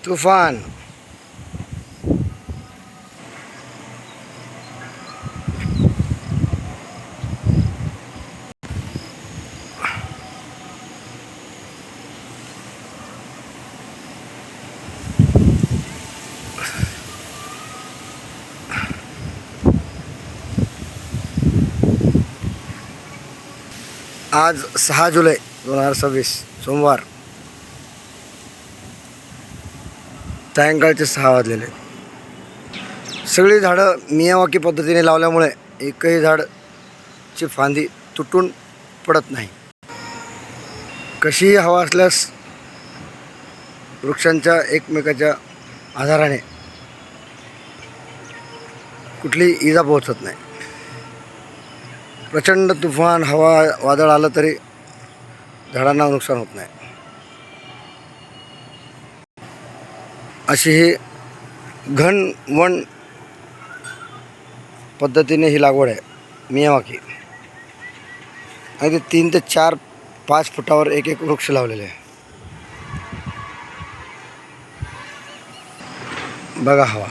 तुफान. आज 6 जुलै 2026 सोमवार सायंकाळचे 6 वाजलेले. सगळी झाडं मियावाकी पद्धतीने लावल्यामुळे एकही झाडची फांदी तुटून पडत नाही. कशीही हवा असल्यास वृक्षांच्या एकमेकाच्या आधाराने कुठलीही इजा पोहोचत नाही. प्रचंड तुफान हवा वादळ आलं तरी झाडांना नुकसान होत नाही. अशी ही घनवन पद्धतीने ही लागवड आहे मियावाकी. आणि ते 3 ते 4-5 फुटावर एक एक वृक्ष लावलेले आहे. बघा हवा.